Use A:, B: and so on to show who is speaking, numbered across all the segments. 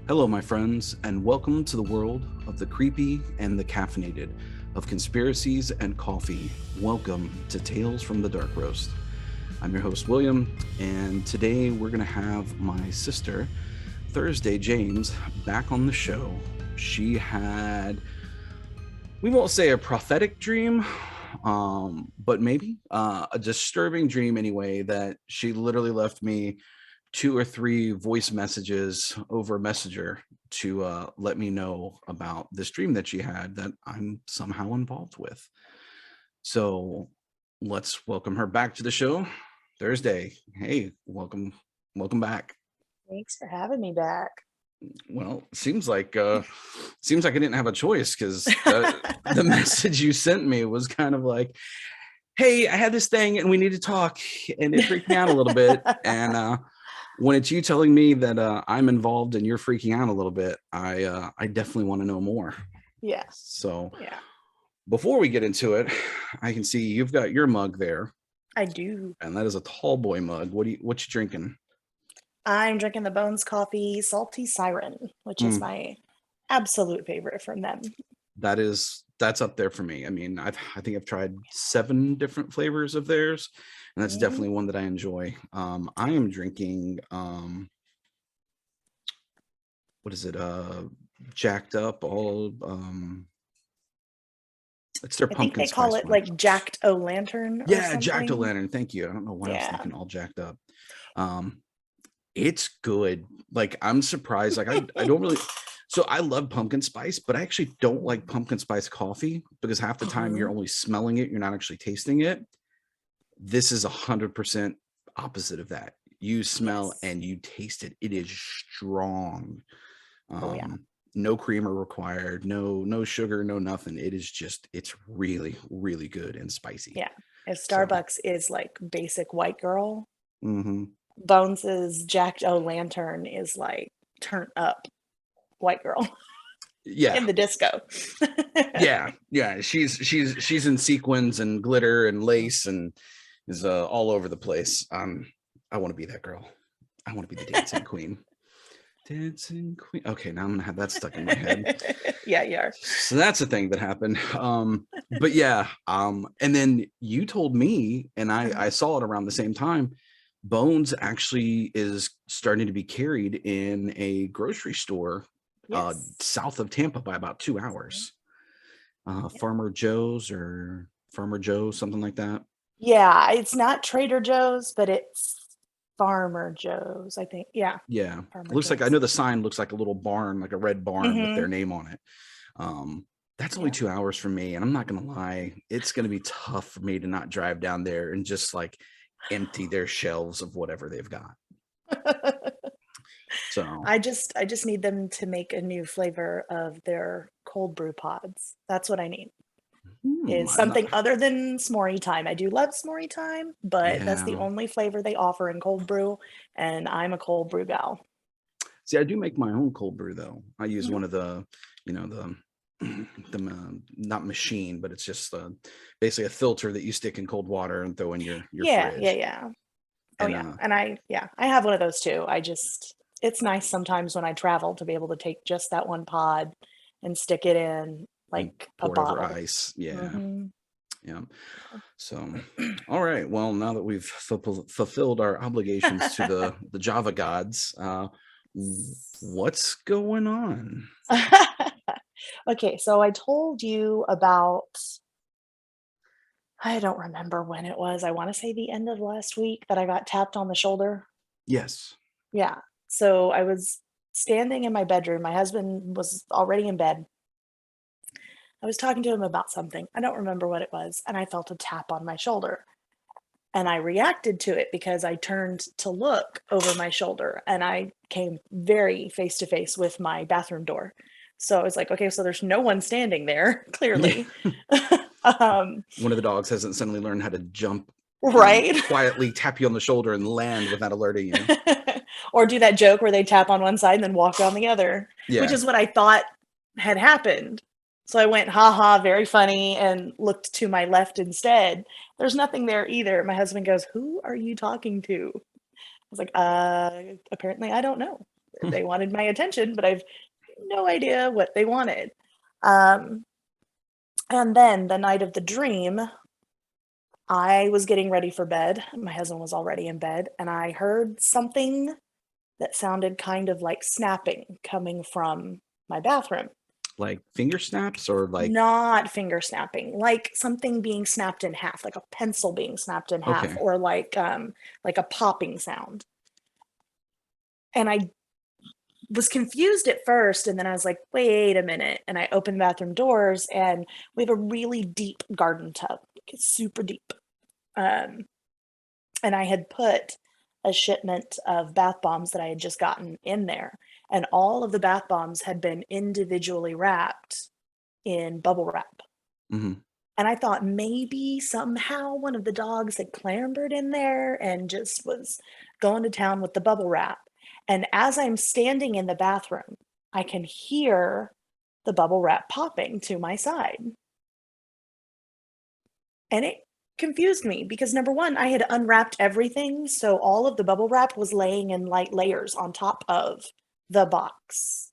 A: Hello, my friends, and welcome to the world of the creepy and the caffeinated, of conspiracies and coffee. Welcome to Tales from the Dark Roast. I'm your host, William, and today we're going to have my sister, Thursday James, back on the show. She had, we won't say a prophetic dream, but maybe a disturbing dream anyway, that she literally left me two or three voice messages over Messenger to let me know about this dream that she had that I'm somehow involved with. So let's welcome her back to the show. Thursday. Hey, welcome back.
B: Thanks for having me back.
A: Well, seems like I didn't have a choice because the message you sent me was kind of like, hey, I had this thing and we need to talk, and it freaked me out a little bit. And when it's you telling me that I'm involved and you're freaking out a little bit, I definitely want to know more.
B: Yeah.
A: So
B: Yeah.
A: before we get into it, I can see you've got your mug there,
B: I do.
A: and that is a tall boy mug. What you drinking?
B: I'm drinking the Bones Coffee Salty Siren, which is my absolute favorite from them.
A: That's up there for me. I mean, I think I've tried 7 different flavors of theirs, and that's definitely one that I enjoy. I am drinking what is it? Jacked Up all it's their
B: I think
A: pumpkin
B: they call
A: spice
B: it
A: one.
B: like Jacked O Lantern or
A: Yeah,
B: something.
A: Jacked O-Lantern. Thank you. I don't know why I was thinking all jacked up. It's good. Like, I'm surprised. Like, I don't really. So I love pumpkin spice, but I actually don't like pumpkin spice coffee because half the time you're only smelling it, you're not actually tasting it. This is 100% opposite of that. You smell and you taste it. It is strong. No creamer required, no sugar, no nothing. It is just, it's really, really good and spicy.
B: Yeah. If Starbucks is like basic white girl,
A: Mm-hmm.
B: Bones's Jacked O Lantern is like turn up white girl.
A: Yeah.
B: In the disco.
A: yeah. She's in sequins and glitter and lace and is all over the place. I want to be that girl. I want to be the dancing queen. Dancing queen. Okay, now I'm gonna have that stuck in my head.
B: Yeah, you are.
A: So that's a thing that happened. But yeah, and then you told me, and I saw it around the same time. Bones actually is starting to be carried in a grocery store south of Tampa by about 2 hours. Farmer Joe's or Farmer Joe, something like that.
B: Yeah, it's not Trader Joe's, but it's Farmer Joe's, I think. Yeah.
A: Yeah.
B: Farmer
A: Looks like, I
B: Joe's.
A: know the sign looks like a little barn, like a red barn with their name on it. That's only 2 hours from me, and I'm not gonna lie, it's gonna be tough for me to not drive down there and just like empty their shelves of whatever they've got. So
B: I just need them to make a new flavor of their cold brew pods. That's what I need. Is something other than s'more time. I do love s'more time, but that's the only flavor they offer in cold brew, and I'm a cold brew gal.
A: See, I do make my own cold brew though. I use one of the, the not machine, but it's just basically a filter that you stick in cold water and throw in your fridge.
B: Yeah. And I have one of those too. It's nice sometimes when I travel to be able to take just that one pod and stick it in like a bottle.
A: Over ice. Yeah. So, all right. Well, now that we've fulfilled our obligations to the Java gods, what's going on?
B: Okay, so I told you about, I don't remember when it was. I want to say the end of last week that I got tapped on the shoulder.
A: Yes.
B: Yeah. So I was standing in my bedroom. My husband was already in bed. I was talking to him about something. I don't remember what it was. And I felt a tap on my shoulder. And I reacted to it because I turned to look over my shoulder and I came very face to face with my bathroom door. So I was like, okay, so there's no one standing there, clearly.
A: One of the dogs hasn't suddenly learned how to jump,
B: right?
A: Quietly tap you on the shoulder and land without alerting you.
B: Or do that joke where they tap on one side and then walk on the other, which is what I thought had happened. So I went, haha, very funny, and looked to my left instead. There's nothing there either. My husband goes, who are you talking to? I was like, apparently I don't know. They wanted my attention, but I've no idea what they wanted. And then the night of the dream, I was getting ready for bed. My husband was already in bed, and I heard something that sounded kind of like snapping coming from my bathroom.
A: Like finger snaps or like?
B: Not finger snapping, like something being snapped in half, like a pencil being snapped in half,
A: Okay.
B: or like a popping sound. And I was confused at first, and then I was like, wait a minute. And I opened the bathroom doors, and we have a really deep garden tub. It's super deep. And I had put a shipment of bath bombs that I had just gotten in there, and all of the bath bombs had been individually wrapped in bubble wrap.
A: Mm-hmm.
B: And I thought maybe somehow one of the dogs had clambered in there and just was going to town with the bubble wrap. And as I'm standing in the bathroom, I can hear the bubble wrap popping to my side. And it confused me because number one, I had unwrapped everything. So all of the bubble wrap was laying in light layers on top of the box.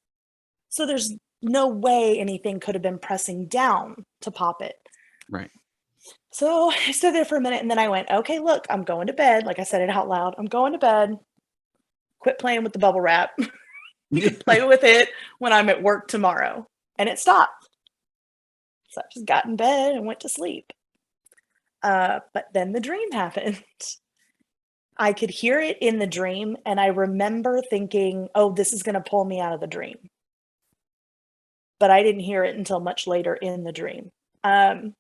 B: So there's no way anything could have been pressing down to pop it.
A: Right.
B: So I stood there for a minute, and then I went, okay, look, I'm going to bed. Like I said it out loud. I'm going to bed. Quit playing with the bubble wrap. You can play with it when I'm at work tomorrow. And it stopped. So I just got in bed and went to sleep. But then the dream happened. I could hear it in the dream, and I remember thinking, oh, this is going to pull me out of the dream. But I didn't hear it until much later in the dream.
A: So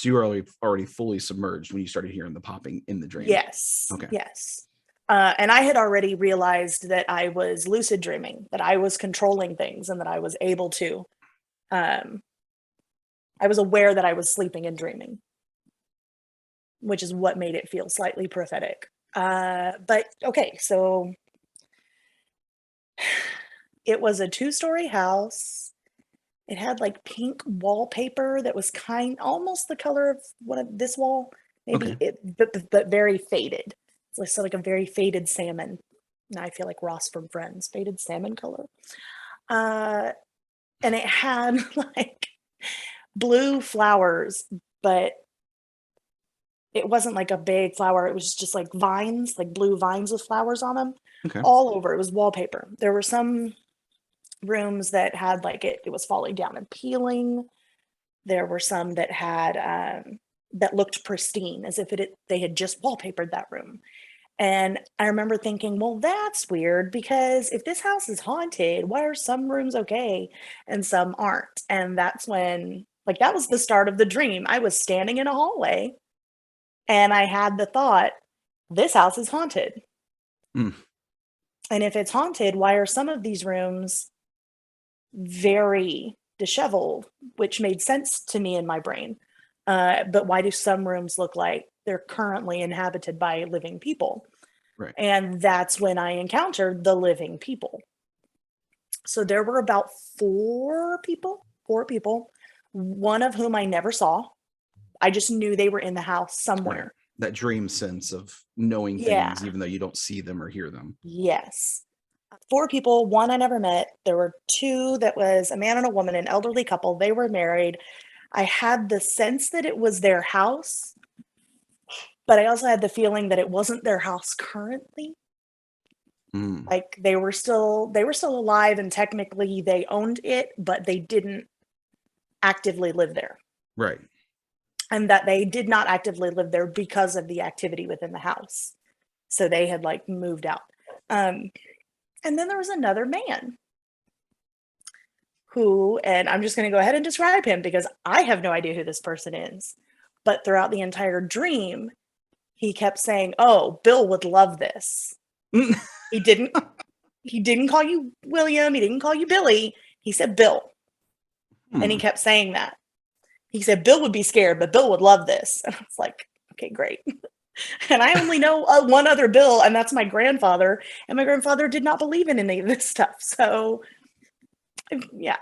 A: you were already fully submerged when you started hearing the popping in the dream?
B: Yes.
A: Okay.
B: Yes. And I had already realized that I was lucid dreaming, that I was controlling things, and that I was able to. I was aware that I was sleeping and dreaming, which is what made it feel slightly prophetic. But okay, so it was a 2-story house. It had like pink wallpaper that was almost the color of this wall, maybe,
A: Okay.
B: but very faded. It's like a very faded salmon. Now I feel like Ross from Friends, faded salmon color. And it had like blue flowers, but it wasn't like a big flower. It was just like vines, like blue vines with flowers on them,
A: Okay.
B: all over. It was wallpaper. There were some rooms that had like it was falling down and peeling. There were some that had that looked pristine, as if they had just wallpapered that room. And I remember thinking, well, that's weird, because if this house is haunted, why are some rooms okay and some aren't? And that's when, like, that was the start of the dream. I was standing in a hallway, and I had the thought, this house is haunted.
A: Mm.
B: And if it's haunted, why are some of these rooms very disheveled, which made sense to me in my brain. But why do some rooms look like they're currently inhabited by living people?
A: Right.
B: And that's when I encountered the living people. So there were about four people, one of whom I never saw. I just knew they were in the house somewhere.
A: Right. That dream sense of knowing things, even though you don't see them or hear them.
B: Yes. 4 people, one I never met. There were 2 that was a man and a woman, an elderly couple. They were married. I had the sense that it was their house, but I also had the feeling that it wasn't their house currently.
A: Mm.
B: Like they were still alive, and technically they owned it, but they didn't actively live there.
A: Right.
B: And that they did not actively live there because of the activity within the house. So they had like moved out. And then there was another man who, and I'm just going to go ahead and describe him because I have no idea who this person is. But throughout the entire dream, he kept saying, "Oh, Bill would love this." He didn't call you William. He didn't call you Billy. He said Bill. And he kept saying that. He said Bill would be scared, but Bill would love this. And I was like, okay, great. And I only know one other Bill, and that's my grandfather. And my grandfather did not believe in any of this stuff. So, yeah.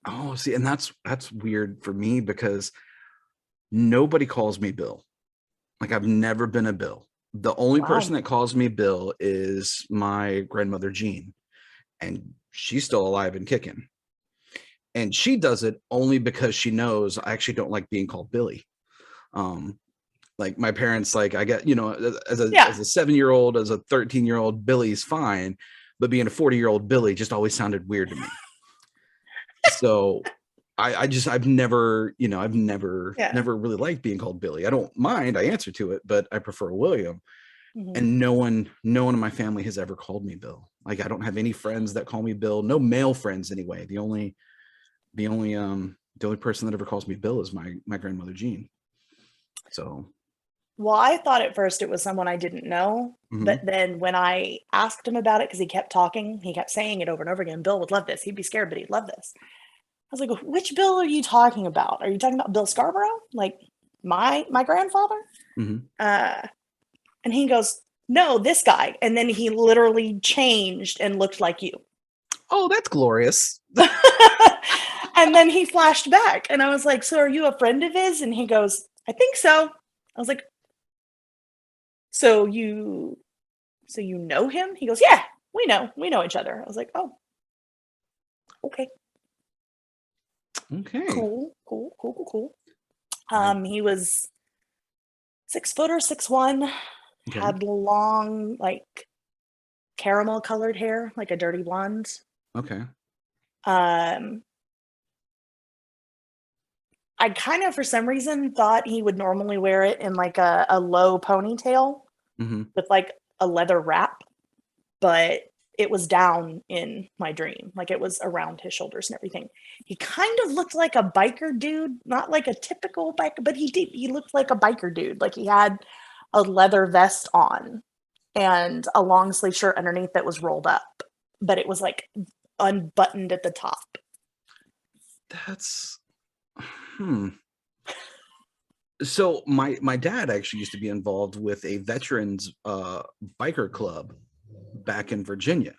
A: Oh, see, and that's weird for me because nobody calls me Bill. Like, I've never been a Bill. The only person that calls me Bill is my grandmother, Jean. and she's still alive and kicking. And she does it only because she knows I actually don't like being called Billy. Like my parents, like I get, as a 7-year-old, as a 13-year-old, Billy's fine, but being a 40-year-old Billy just always sounded weird to me. So I've never really liked being called Billy. I don't mind, I answer to it, but I prefer William.
B: Mm-hmm.
A: And no one in my family has ever called me Bill. Like I don't have any friends that call me Bill. No male friends anyway. The only person that ever calls me Bill is my grandmother Jean. So,
B: well, I thought at first it was someone I didn't know, but then when I asked him about it, because he kept talking, he kept saying it over and over again, Bill would love this. He'd be scared, but he'd love this. I was like, which Bill are you talking about? Are you talking about Bill Scarborough? Like my grandfather? And he goes, no, this guy. And then he literally changed and looked like you.
A: Oh, that's glorious.
B: And then he flashed back and I was like, so are you a friend of his? And he goes, I think so. I was like, so you know him? He goes, yeah, we know each other. I was like, oh, okay. Cool. He was 6', 6'1", had long, like caramel colored hair, like a dirty blonde.
A: Okay.
B: I kind of, for some reason, thought he would normally wear it in like a low ponytail with like a leather wrap, but it was down in my dream. Like it was around his shoulders and everything. He kind of looked like a biker dude, not like a typical biker, but he looked like a biker dude. Like he had a leather vest on and a long sleeve shirt underneath that was rolled up, but it was like unbuttoned at the top.
A: That's So my dad actually used to be involved with a veterans biker club back in Virginia.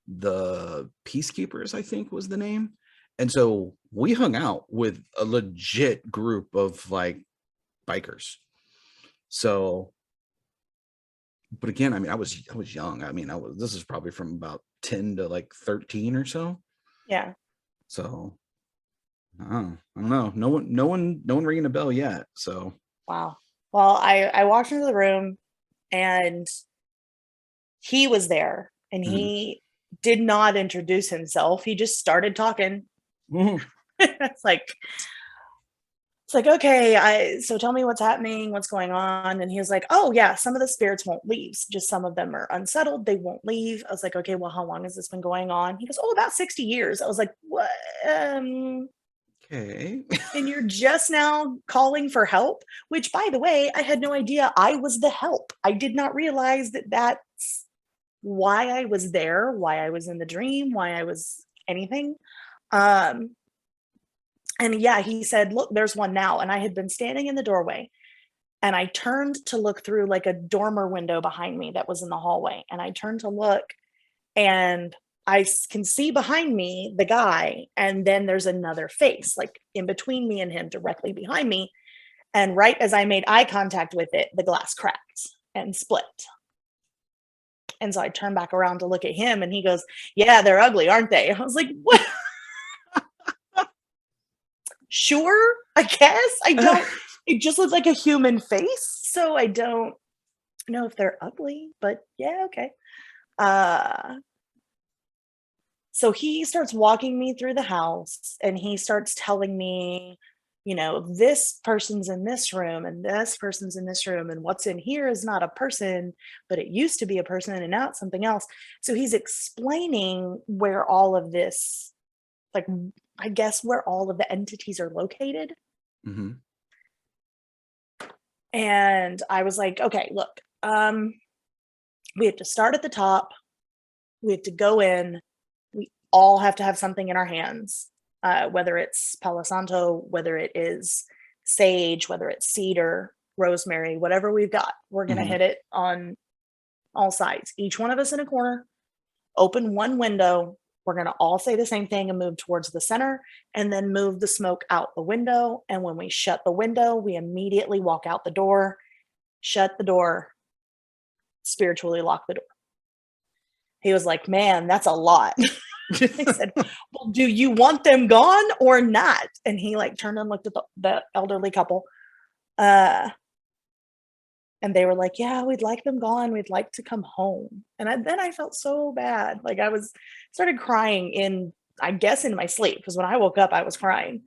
A: The Peacekeepers, I think, was the name. And so we hung out with a legit group of like bikers. So, but again, I mean, I was young. I mean, this is probably from about 10 to like 13 or so.
B: Yeah.
A: So I don't know. No one ringing a bell yet. So
B: wow. Well, I walked into the room and he was there and he did not introduce himself. He just started talking. It's like, okay, so tell me what's happening, what's going on. And he was like, oh yeah, some of the spirits won't leave. Just some of them are unsettled. They won't leave. I was like, okay, well, how long has this been going on? He goes, oh, about 60 years. I was like, what?
A: Okay.
B: And you're just now calling for help, which by the way, I had no idea I was the help. I did not realize that that's why I was there, why I was in the dream, why I was anything. And yeah, he said, look, there's one now. And I had been standing in the doorway and I turned to look through like a dormer window behind me that was in the hallway. And I turned to look and I can see behind me the guy, and then there's another face like in between me and him, directly behind me. And right as I made eye contact with it, the glass cracked and split. And so I turned back around to look at him and he goes, yeah, they're ugly, aren't they? I was like, what? Sure, I guess. I don't, it just looks like a human face. So I don't know if they're ugly, but yeah, okay. So he starts walking me through the house and he starts telling me, this person's in this room and this person's in this room. And what's in here is not a person, but it used to be a person and now it's something else. So he's explaining where all of this, like, I guess where all of the entities are located. And I was like, okay, look, we have to start at the top. We have to go in. We all have to have something in our hands, whether it's Palo Santo, whether it is sage, whether it's cedar, rosemary, whatever we've got. We're going to hit it on all sides. Each one of us in a corner, open one window. We're going to all say the same thing and move towards the center and then move the smoke out the window. And when we shut the window, we immediately walk out the door, shut the door, spiritually lock the door. He was like, man, that's a lot. I said, well, do you want them gone or not? And he like turned and looked at the elderly couple. And they were like, yeah, we'd like them gone. We'd like to come home. And then I felt so bad. Like started crying I guess in my sleep. Because when I woke up, I was crying.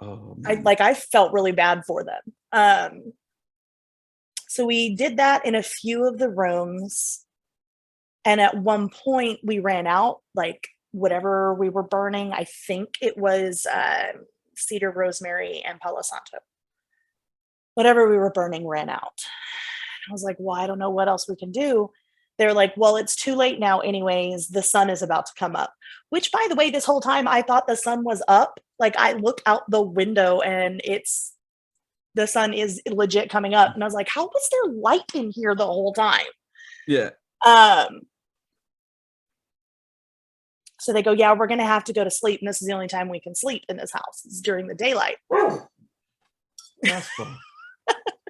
A: Oh, man.
B: I felt really bad for them. So we did that in a few of the rooms. And at one point we ran out, like whatever we were burning. I think it was cedar, rosemary, and Palo Santo. Whatever we were burning ran out. I was like, well, I don't know what else we can do. They're like, well, it's too late now anyways. The sun is about to come up. Which, by the way, this whole time I thought the sun was up. Like I look out the window and the sun is legit coming up. And I was like, how was there light in here the whole time?
A: Yeah.
B: So they go, yeah, we're going to have to go to sleep. And this is the only time we can sleep in this house. It's during the daylight.
A: That's fun.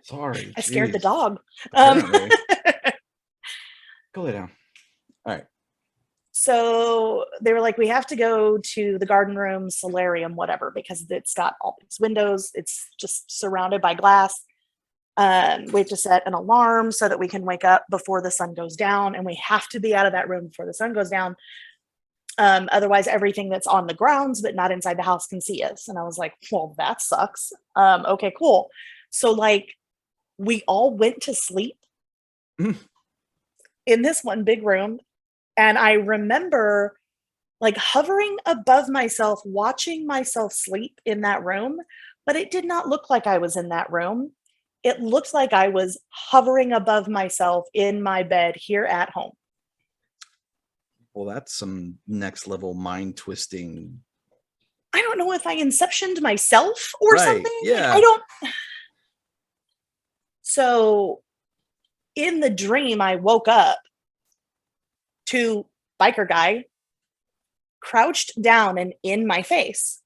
A: Sorry.
B: I scared the dog.
A: Go lay down. All right.
B: So they were like, we have to go to the garden room, solarium, whatever, because it's got all these windows. It's just surrounded by glass. We have to set an alarm so that we can wake up before the sun goes down. And we have to be out of that room before the sun goes down. Otherwise, everything that's on the grounds but not inside the house can see us. And I was like, well, that sucks. Okay, cool. So like we all went to sleep in this one big room. And I remember like hovering above myself, watching myself sleep in that room, but it did not look like I was in that room. It looked like I was hovering above myself in my bed here at home.
A: Well, that's some next level mind twisting.
B: I don't know if I inceptioned myself or something.
A: Yeah.
B: I don't. So in the dream, I woke up to biker guy crouched down and in my face.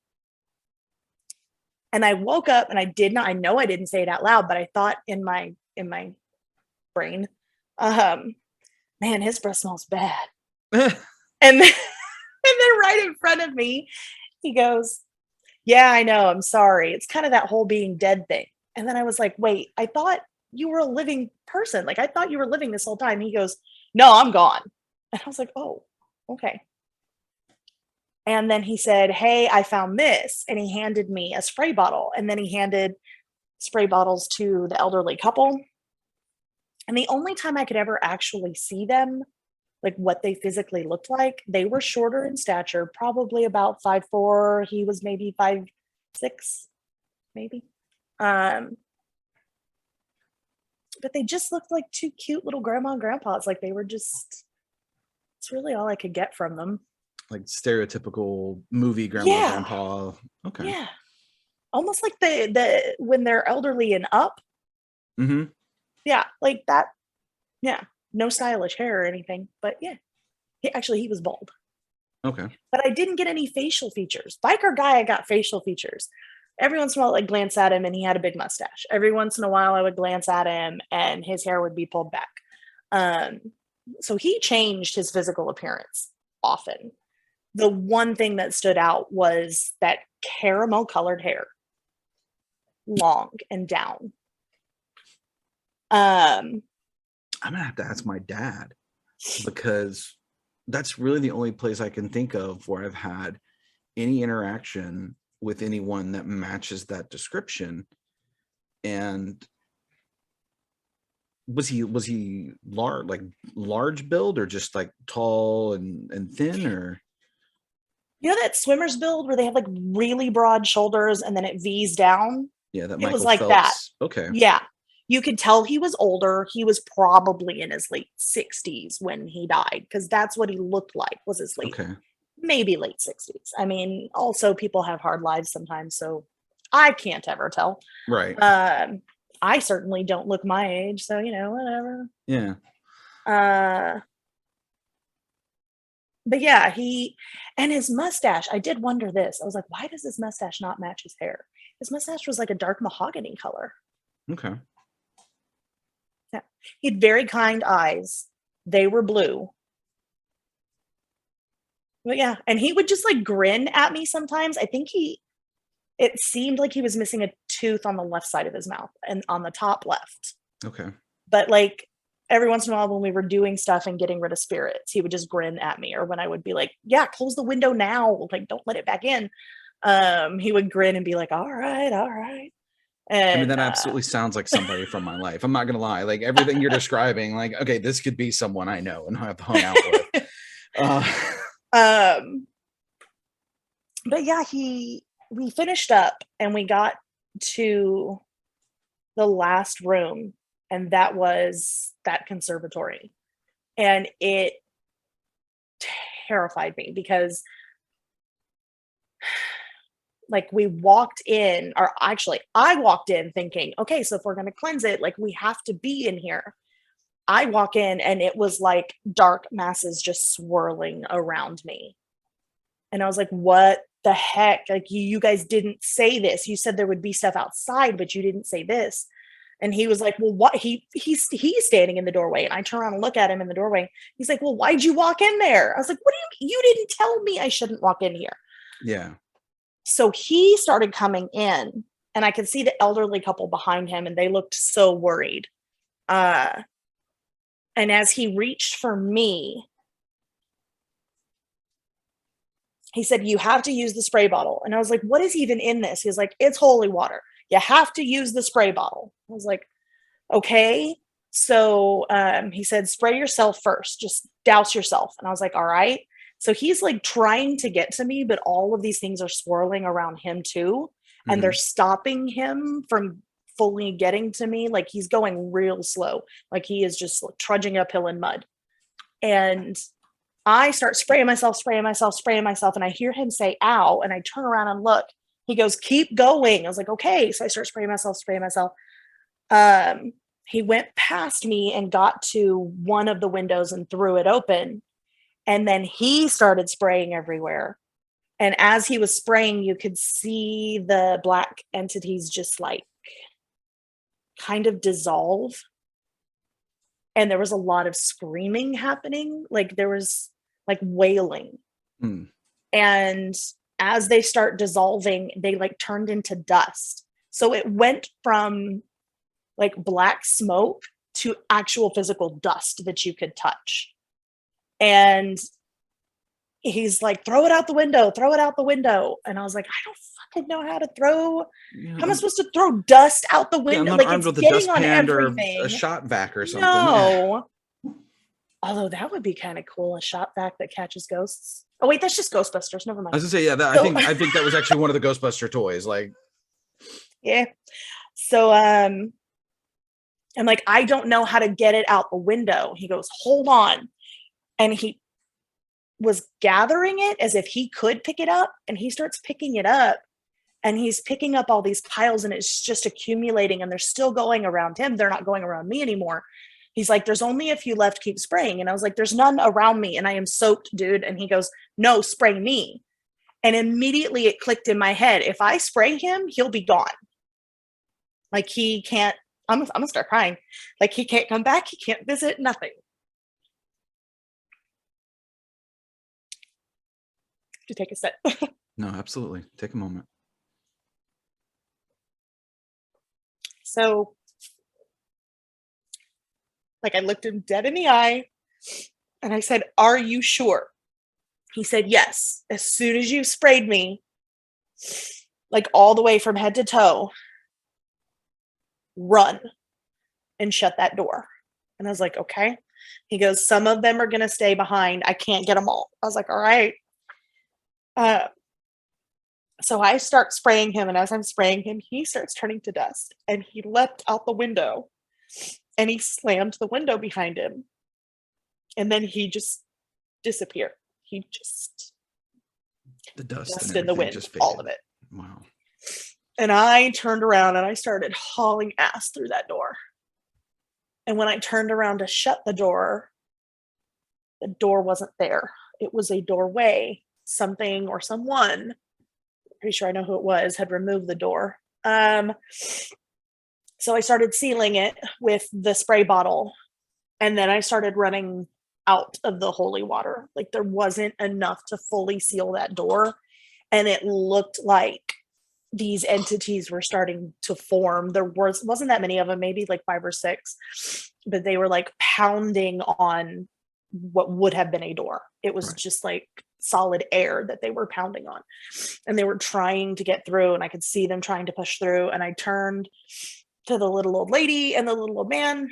B: And I woke up and I know I didn't say it out loud, but I thought in my brain, man, his breath smells bad. and then right in front of me, he goes, yeah, I know, I'm sorry. It's kind of that whole being dead thing. And then I was like, wait, I thought you were a living person. Like I thought you were living this whole time. He goes, no, I'm gone. And I was like, oh, okay. And then he said, hey, I found this. And he handed me a spray bottle. And then he handed spray bottles to the elderly couple. And the only time I could ever actually see them, like what they physically looked like, they were shorter in stature, probably about 5'4". He was maybe 5'6", maybe. But they just looked like two cute little grandma and grandpas. Like they were just, it's really all I could get from them.
A: Like stereotypical movie grandma, grandpa. Okay.
B: Yeah. Almost like the when they're elderly and up.
A: Mm-hmm.
B: Yeah, like that. Yeah. No stylish hair or anything. But yeah. He was bald.
A: Okay.
B: But I didn't get any facial features. Biker guy, I got facial features. Every once in a while, I'd glance at him and he had a big mustache. Every once in a while, I would glance at him and his hair would be pulled back. So he changed his physical appearance often. The one thing that stood out was that caramel colored hair, long and down.
A: I'm gonna have to ask my dad, because that's really the only place I can think of where I've had any interaction with anyone that matches that description. And was he large build, or just like tall and thin, or?
B: You know that swimmer's build where they have like really broad shoulders and then it V's down?
A: Yeah, that
B: it
A: Michael
B: was like
A: Phelps.
B: that.
A: Okay.
B: Yeah. You could tell he was older. He was probably in his late 60s when he died, because that's what he looked like, was his maybe late 60s. I mean, also people have hard lives sometimes, so I can't ever tell.
A: Right.
B: I certainly don't look my age, so whatever.
A: Yeah.
B: But yeah, and his mustache, I did wonder this. I was like, why does his mustache not match his hair? His mustache was like a dark mahogany color.
A: Okay.
B: Yeah. He had very kind eyes. They were blue. But yeah, and he would just like grin at me sometimes. I think it seemed like he was missing a tooth on the left side of his mouth and on the top left.
A: Okay.
B: But like every once in a while when we were doing stuff and getting rid of spirits, he would just grin at me. Or when I would be like, yeah, close the window now. Like, don't let it back in. He would grin and be like, all right, all right. And
A: I mean, that absolutely sounds like somebody from my life. I'm not going to lie. Like everything you're describing, like, okay, this could be someone I know and have hung out with.
B: But yeah, we finished up and we got to the last room, and that was that conservatory. And it terrified me because like we walked in, or actually I walked in thinking, okay, so if we're going to cleanse it, like we have to be in here. I walk in and it was like dark masses just swirling around me. And I was like, what the heck? Like you guys didn't say this. You said there would be stuff outside, but you didn't say this. And he was like, well, what? He's standing in the doorway. And I turn around and look at him in the doorway. He's like, well, why'd you walk in there? I was like, what do you didn't tell me I shouldn't walk in here.
A: Yeah.
B: So he started coming in, and I could see the elderly couple behind him, and they looked so worried. And as he reached for me, he said, you have to use the spray bottle. And I was like, what is even in this? He was like, it's holy water. You have to use the spray bottle. I was like, okay. So he said, spray yourself first, just douse yourself. And I was like, all right. So he's like trying to get to me, but all of these things are swirling around him too. And they're stopping him from fully getting to me. Like he's going real slow. Like he is just like trudging uphill in mud. And I start spraying myself. And I hear him say, ow. And I turn around and look. He goes, keep going. I was like, okay. So I start spraying myself. He went past me and got to one of the windows and threw it open. And then he started spraying everywhere. And as he was spraying, you could see the black entities just like kind of dissolve. And there was a lot of screaming happening. Like there was like wailing. And as they start dissolving, they like turned into dust. So it went from like black smoke to actual physical dust that you could touch. And he's like, throw it out the window. And I was like, I don't fucking know how to throw. How am I supposed to throw dust out the window?
A: I'm not
B: like
A: armed
B: it's
A: with a
B: getting on
A: dustpan or
B: everything.
A: a shot vac or something.
B: No. Although that would be kind of cool, a shot vac that catches ghosts. Oh wait, that's just Ghostbusters. Never mind.
A: I was gonna say, yeah, I think that was actually one of the Ghostbuster toys. Like,
B: yeah. So I'm like, I don't know how to get it out the window. He goes, hold on. And he was gathering it as if he could pick it up, and he starts picking it up, and he's picking up all these piles, and it's just accumulating, and they're still going around him. They're not going around me anymore. He's like, there's only a few left, keep spraying. And I was like, there's none around me, and I am soaked, dude. And he goes, no, spray me. And immediately it clicked in my head, if I spray him, he'll be gone. Like he can't, I'm gonna start crying. Like he can't come back, he can't visit, nothing. To take a sip.
A: no, absolutely. Take a moment.
B: So, like I looked him dead in the eye and I said, are you sure? He said, yes. As soon as you sprayed me, like all the way from head to toe, run and shut that door. And I was like, okay. He goes, some of them are going to stay behind. I can't get them all. I was like, all right. So I start spraying him, and as I'm spraying him, he starts turning to dust, and he leapt out the window, and he slammed the window behind him, and then he just disappeared. He just
A: the dust
B: in the wind,
A: just
B: all of it.
A: Wow.
B: And I turned around and I started hauling ass through that door. And when I turned around to shut the door wasn't there. It was a doorway. Something or someone, pretty sure I know who it was, had removed the door. So I started sealing it with the spray bottle, and then I started running out of the holy water. Like there wasn't enough to fully seal that door. And it looked like these entities were starting to form. There wasn't that many of them, maybe like 5 or 6, but they were like pounding on what would have been a door. It was
A: Right.
B: just like solid air that they were pounding on. And they were trying to get through, and I could see them trying to push through. And I turned to the little old lady and the little old man,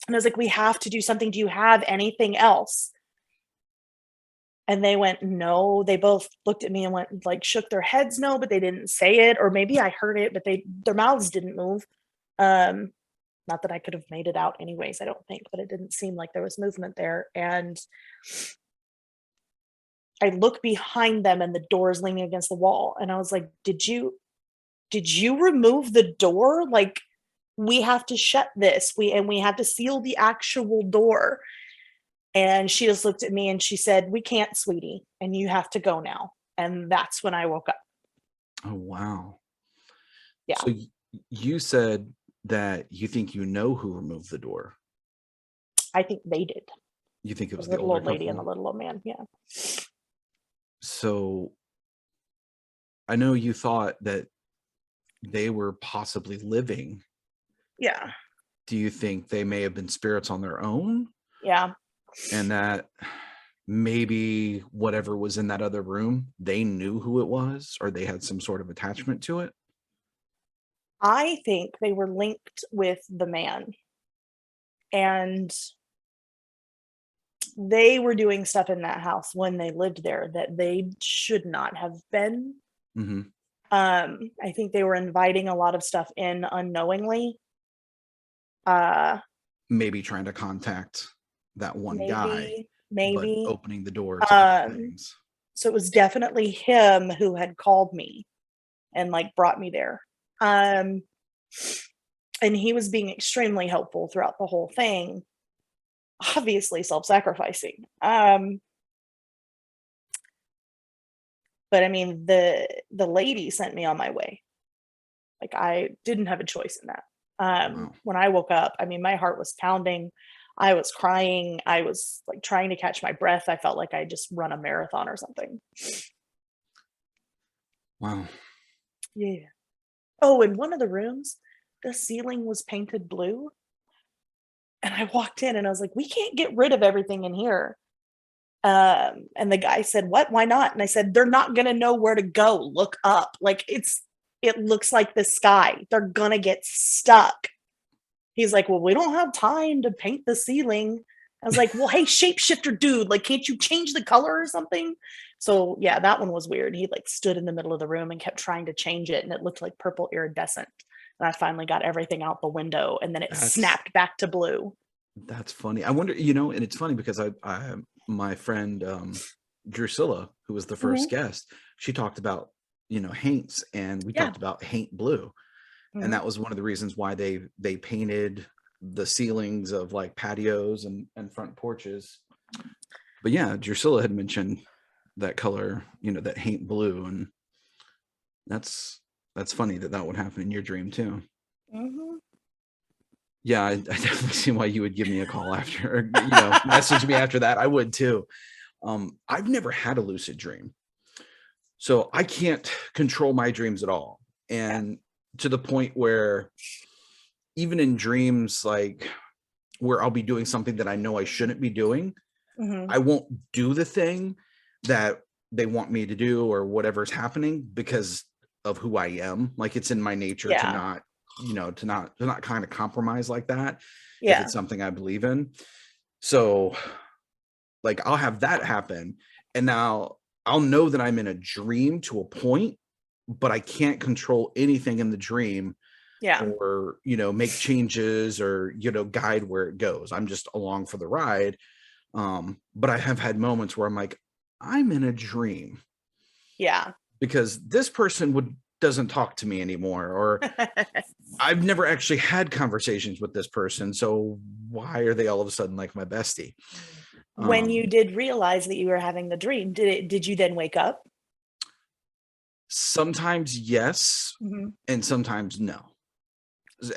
B: and I was like, we have to do something. Do you have anything else? And they went, no. They both looked at me and went, like, shook their heads no, but they didn't say it. Or maybe I heard it, but their mouths didn't move. Not that I could have made it out anyways, I don't think, but it didn't seem like there was movement there. And I look behind them and the door is leaning against the wall. And I was like, did you remove the door? Like, we have to shut this. We have to seal the actual door. And she just looked at me and she said, we can't, sweetie, and you have to go now. And that's when I woke up.
A: Oh, wow.
B: Yeah.
A: So you said that you think you know who removed the door.
B: I think they did.
A: You think it was
B: The
A: the
B: little
A: older
B: old lady and the
A: couple?
B: little old man. Yeah.
A: So I know you thought that they were possibly living.
B: Yeah.
A: Do you think they may have been spirits on their own?
B: Yeah.
A: And that maybe whatever was in that other room, they knew who it was, or they had some sort of attachment to it?
B: I think they were linked with the man, and they were doing stuff in that house when they lived there that they should not have been.
A: Mm-hmm.
B: I think they were inviting a lot of stuff in unknowingly.
A: Maybe trying to contact that one guy, but
B: Maybe.
A: opening the door to other things.
B: So it was definitely him who had called me and like brought me there. And he was being extremely helpful throughout the whole thing, obviously self-sacrificing. But I mean, the lady sent me on my way. Like, I didn't have a choice in that.
A: Wow.
B: When I woke up, I mean, my heart was pounding. I was crying. I was like trying to catch my breath. I felt like I just run a marathon or something.
A: Wow.
B: Yeah. Oh, in one of the rooms, the ceiling was painted blue. And I walked in and I was like, we can't get rid of everything in here. And the guy said, what? Why not? And I said, they're not going to know where to go. Look up. Like, it looks like the sky. They're going to get stuck. He's like, well, we don't have time to paint the ceiling. I was like, well, hey, shapeshifter dude, like, can't you change the color or something? So yeah, that one was weird. He like stood in the middle of the room and kept trying to change it, and it looked like purple iridescent. And I finally got everything out the window, and then it snapped back to blue.
A: That's funny. I wonder, and it's funny because I my friend Drusilla, who was the first guest, she talked about, haints, and we talked about haint blue. And that was one of the reasons why they painted the ceilings of like patios and front porches. But yeah, Drusilla had mentioned that color, that haint blue, and that's funny that would happen in your dream too. Yeah, I definitely see why you would give me a call after, or, message me after that. I would too. I've never had a lucid dream, so I can't control my dreams at all. And to the point where even in dreams, like where I'll be doing something that I know I shouldn't be doing, I won't do the thing that they want me to do or whatever's happening because of who I am. Like, it's in my nature to not, to not kind of compromise like that if it's something I believe in. So like, I'll have that happen, and now I'll know that I'm in a dream to a point, but I can't control anything in the dream or, make changes or, guide where it goes. I'm just along for the ride. But I have had moments where I'm like, I'm in a dream.
B: Yeah.
A: Because this person doesn't talk to me anymore, or I've never actually had conversations with this person. So why are they all of a sudden like my bestie?
B: When you did realize that you were having the dream, did you then wake up?
A: Sometimes yes, and sometimes no.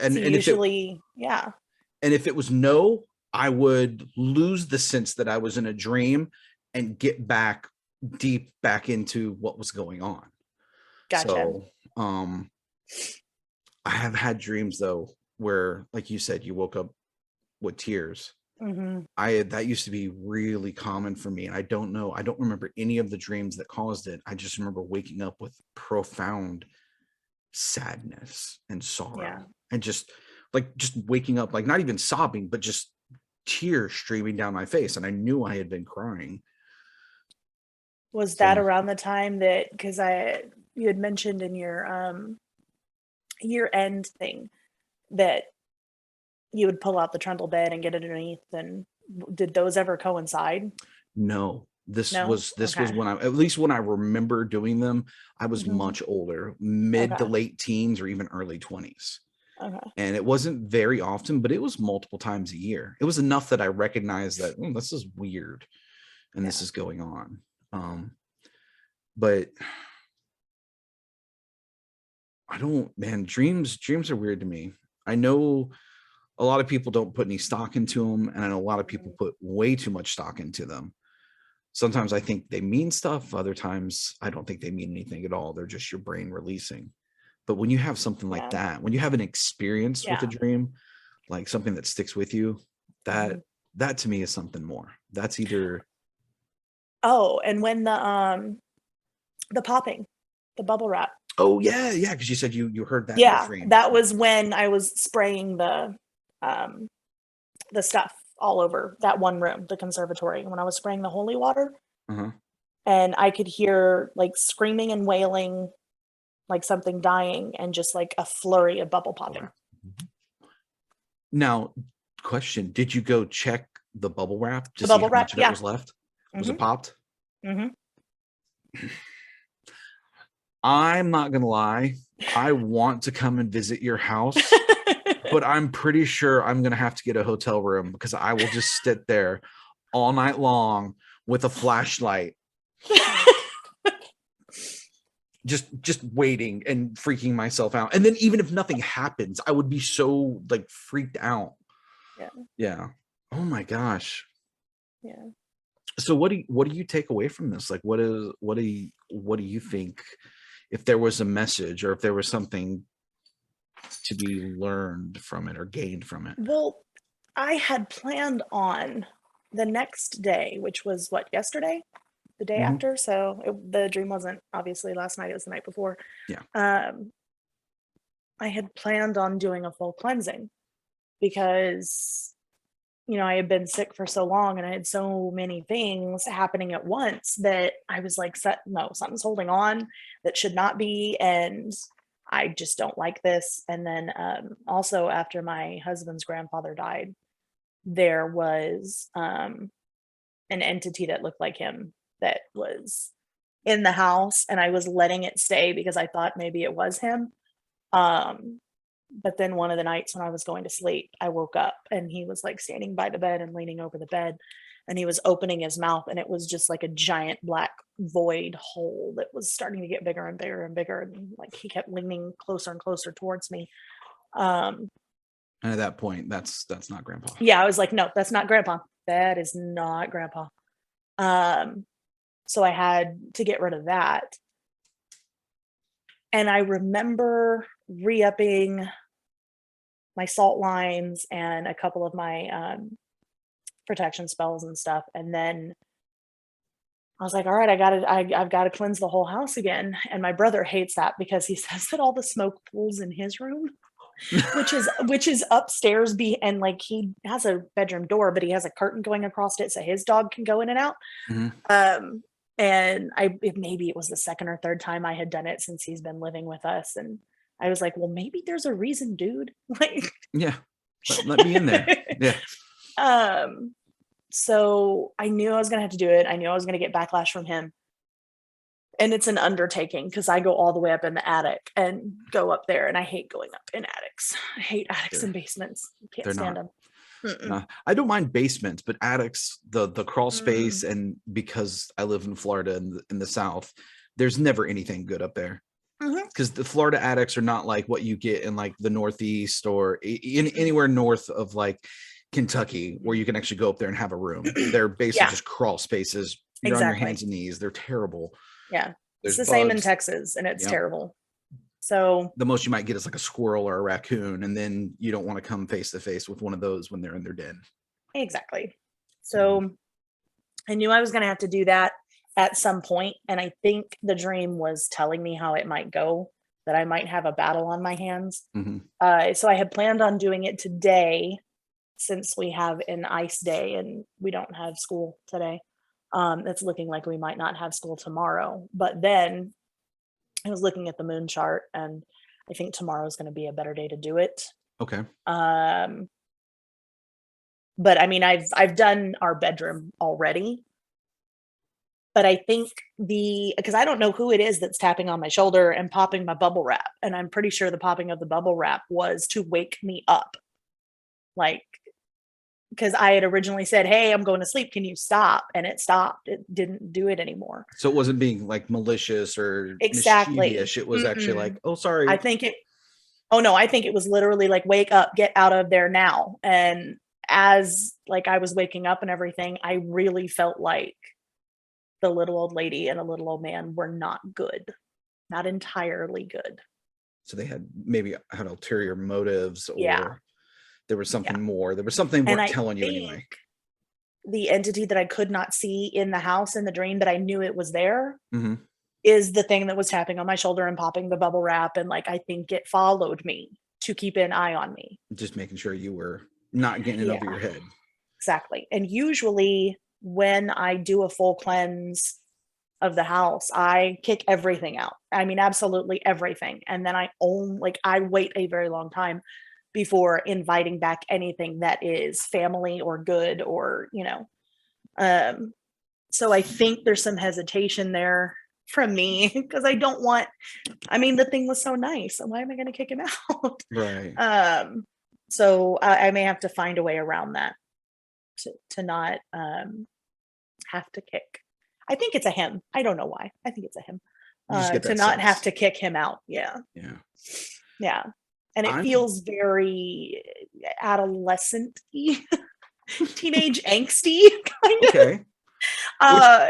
A: And
B: so
A: and
B: usually,
A: and if it was no, I would lose the sense that I was in a dream and get back deep back into what was going on.
B: Gotcha.
A: So I have had dreams though where, like you said, you woke up with tears.
B: Mm-hmm.
A: That used to be really common for me, and I don't remember any of the dreams that caused it. I just remember waking up with profound sadness and sorrow,
B: Yeah.
A: and just waking up, like not even sobbing, but just tears streaming down my face, and I knew I had been crying.
B: Was that
A: So
B: around the time that, because you had mentioned in your year-end thing that you would pull out the trundle bed and get it underneath, and did those ever coincide?
A: no, this
B: No?
A: was
B: Okay.
A: when at least when I remember doing them, I was
B: Mm-hmm.
A: much older, mid to
B: Okay.
A: late teens or even early 20s.
B: Okay.
A: And it wasn't very often, but it was multiple times a year. It was enough that I recognized that this is weird and this is going on. But I don't, man, dreams are weird to me. I know a lot of people don't put any stock into them, and I know a lot of people put way too much stock into them. Sometimes I think they mean stuff, other times I don't think they mean anything at all. They're just your brain releasing. But when you have something like
B: Yeah.
A: that, when you have an experience with a
B: Yeah.
A: dream, like something that sticks with you,
B: Mhm.
A: that to me is something more. That's either
B: Oh, and when the popping, the bubble wrap.
A: oh yeah, because you said you heard that in a
B: Yeah,
A: dream.
B: that was when I was spraying the stuff all over that one room, the conservatory, when I was spraying the holy water,
A: Uh-huh.
B: and I could hear like screaming and wailing, like something dying, and just like a flurry of bubble popping.
A: Now, question, did you go check the bubble wrap to
B: The
A: see
B: bubble
A: how
B: wrap,
A: much of it
B: yeah.
A: was left? Was
B: Mhm.
A: it popped?
B: Mhm.
A: I'm not gonna lie, I want to come and visit your house, but I'm pretty sure I'm gonna have to get a hotel room, because I will just sit there all night long with a flashlight, just waiting and freaking myself out. And then even if nothing happens, I would be so like freaked out.
B: Yeah.
A: Yeah. Oh my gosh.
B: Yeah.
A: So what do you take away from this? Like what do you think, if there was a message or if there was something to be learned from it or gained from it?
B: Well, I had planned on the next day, which was what, yesterday? The day
A: Mhm.
B: after. So the dream wasn't obviously last night, it was the night before.
A: Yeah.
B: I had planned on doing a full cleansing because, I had been sick for so long and I had so many things happening at once that I was like, no, something's holding on that should not be. And I just don't like this. And then also, after my husband's grandfather died, there was an entity that looked like him that was in the house, and I was letting it stay because I thought maybe it was him. But then one of the nights when I was going to sleep, I woke up and he was like standing by the bed and leaning over the bed, and he was opening his mouth, and it was just like a giant black void hole that was starting to get bigger and bigger and bigger, and like he kept leaning closer and closer towards me.
A: And at that point, that's not grandpa.
B: Yeah, I was like, no, that's not grandpa. That is not grandpa. So I had to get rid of that. And I remember re-upping my salt lines and a couple of my protection spells and stuff. And then I was like, all right, I've got to cleanse the whole house again. And my brother hates that because he says that all the smoke pools in his room, which is upstairs, and like he has a bedroom door, but he has a curtain going across it so his dog can go in and out.
A: Mhm.
B: And maybe it was the second or third time I had done it since he's been living with us, and I was like, well, maybe there's a reason, dude. Like,
A: Yeah. Let me in there. Yeah.
B: So I knew I was gonna have to do it. I knew I was gonna get backlash from him. And it's an undertaking because I go all the way up in the attic and go up there, and I hate going up in attics. I hate attics and basements. Can't
A: They're
B: stand
A: not.
B: them.
A: I don't mind basements, but attics, the crawl space,
B: Mm.
A: and because I live in Florida in the South, there's never anything good up there.
B: Mhm.
A: Because the Florida attics are not like what you get in like the Northeast or anywhere north of like Kentucky where you can actually go up there and have a room. They're basically just crawl spaces. You're on your hands and knees. They're terrible.
B: Yeah.
A: There's
B: it's the
A: bugs.
B: Same in Texas, and it's terrible. So
A: the most you might get is like a squirrel or a raccoon, and then you don't want to come face to face with one of those when they're in their den.
B: Exactly. So I knew I was going to have to do that at some point, and I think the dream was telling me how it might go, that I might have a battle on my hands. So I had planned on doing it today, since we have an ice day and we don't have school today. It's looking like we might not have school tomorrow. But then I was looking at the moon chart, and I think tomorrow is going to be a better day to do it.
A: Okay.
B: But I mean, I've done our bedroom already. But I think because I don't know who it is that's tapping on my shoulder and popping my bubble wrap. And I'm pretty sure the popping of the bubble wrap was to wake me up. Like, because I had originally said, hey, I'm going to sleep. Can you stop? And it stopped. It didn't do it anymore.
A: So it wasn't being like malicious or
B: exactly.
A: mischievous. It was actually like, oh, sorry.
B: I think it was literally like, wake up, get out of there now. And as like I was waking up and everything, I really felt like the little old lady and the little old man were not good, not entirely good.
A: So they had ulterior motives, or there was something more. There was something they weren't telling you anyway.
B: The entity that I could not see in the house in the dream, but I knew it was there, is the thing that was tapping on my shoulder and popping the bubble wrap. And like, I think it followed me to keep an eye on me.
A: Just making sure you were not getting it over your head.
B: Exactly. And usually when I do a full cleanse of the house, I kick everything out. I mean, absolutely everything. And then I wait a very long time before inviting back anything that is family or good or, so I think there's some hesitation there from me, because the thing was so nice. So why am I going to kick him out?
A: Right.
B: So I may have to find a way around that to not have to kick. I think it's a him. I don't know why. I think it's a him. To not have to kick him out. Yeah. And it feels very adolescent-y, teenage angsty kind of.
A: Okay.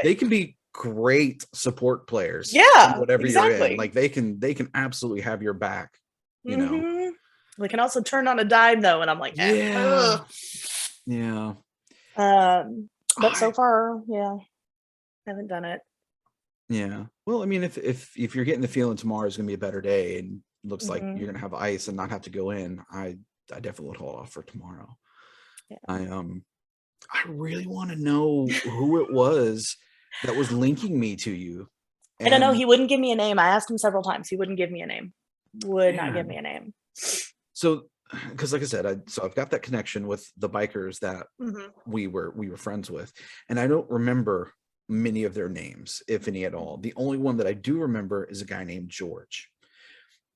A: They can be great support players.
B: Yeah.
A: Whatever you're in. Like they can absolutely have your back. You know.
B: They can also turn on a dime though, and I'm like,
A: yeah.
B: But so far, haven't done it.
A: Yeah. Well, I mean, if you're getting the feeling tomorrow is gonna be a better day and looks like you're gonna have ice and not have to go in, I definitely would hold off for tomorrow. I really want to know who it was that was linking me to you.
B: I don't know. He wouldn't give me a name. I asked him several times. He wouldn't give me a name. Would not give me a name.
A: So, because like I said, I've got that connection with the bikers that we were friends with, and I don't remember many of their names, if any at all. The only one that I do remember is a guy named George.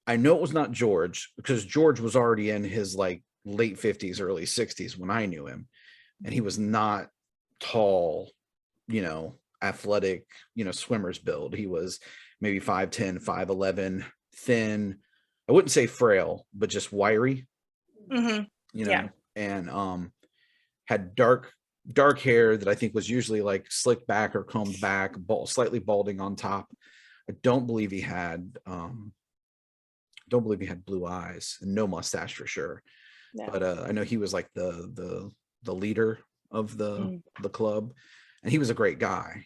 A: I know it was not George because George was already in his like late 50s, early 60s when I knew him, and he was not tall, athletic, swimmer's build. He was maybe 5'10", 5'11", thin. I wouldn't say frail, but just wiry. And had dark hair that I think was usually like slicked back or combed back, slightly balding on top. I don't believe he had blue eyes and no mustache for sure. But I know he was like the leader of the club, and he was a great guy.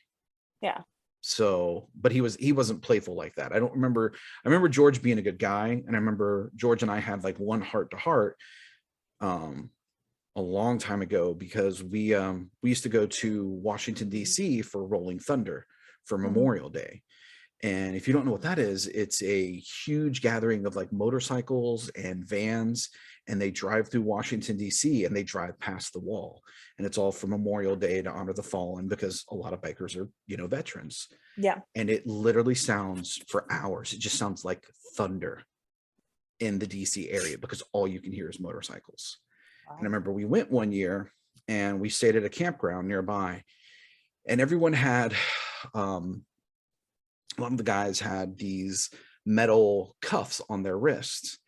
A: So, but he wasn't playful like that. I remember George being a good guy, and I remember George and I had like one heart to heart a long time ago, because we used to go to Washington DC for Rolling Thunder for Memorial Day. And if you don't know what that is, it's a huge gathering of like motorcycles and vans, and they drive through Washington, D.C., and they drive past the wall. And it's all for Memorial Day to honor the fallen, because a lot of bikers are, veterans.
B: Yeah.
A: And it literally sounds for hours. It just sounds like thunder in the D.C. area, because all you can hear is motorcycles. Wow. And I remember we went one year and we stayed at a campground nearby, and everyone had, a lot of the guys had these metal cuffs on their wrists,